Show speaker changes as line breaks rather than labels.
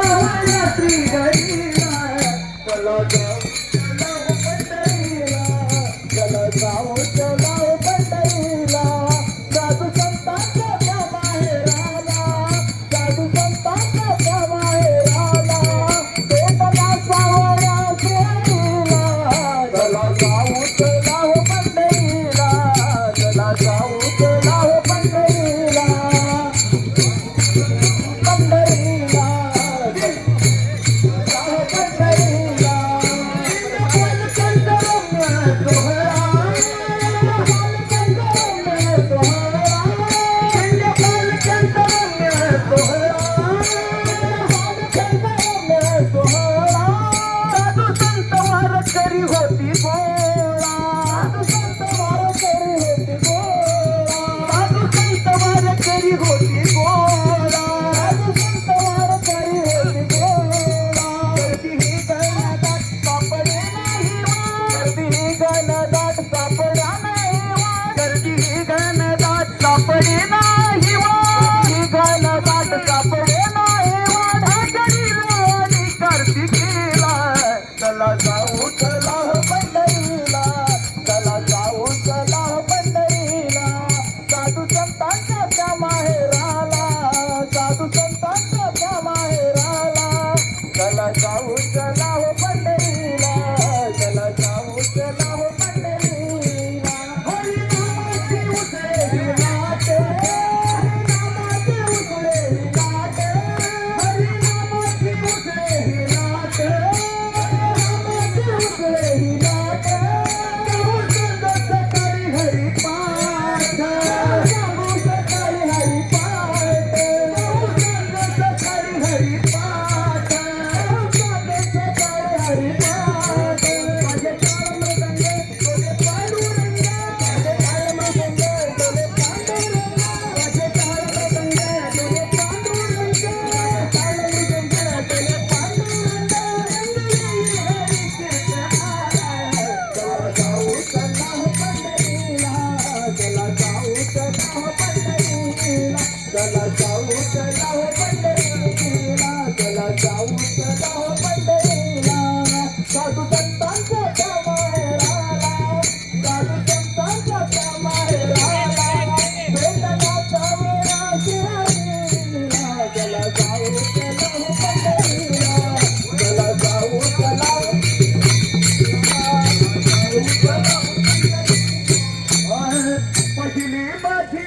रात्री घरीला चला जाऊ पंढरीला चला जाऊ पंढरीला साधू संतांच्या माहेराला साधू संतांच्या माहेराला देवला सावळ्या श्रेणीला चला जाऊ पंढरीला चला जाऊ पंढरीला पंढरीला करी होती गोळा साधू संत वार करी होती गोळा गर्दी ही गणदाट सापडे नाही गर्दी ही गणदाट सापडा नाही गर्दी ही गणदाट सापडे नाही ही गणदाट सापडे नाही ढाकरीला कार्तिकीला चला जाऊ पंढरीला चला जाऊ पंढरीला साधू संतांच्या माहेराला साधू संतांच्या माहेराला चला जाऊ पंढरीला चला जाऊ पंढरीला हरिनामाची उसळी लाटे हरिनामाची उसळी लाटे हरिनामाची उसळी लाटे चला जाऊ पंढरीला चला जाऊ पंढरीला साधू संतांच्या माहेराला साधू संतांच्या माहेराला भेटला सावळ्या श्रेणीला चला जाऊ पंढरीला चला जाऊ पहिली माझी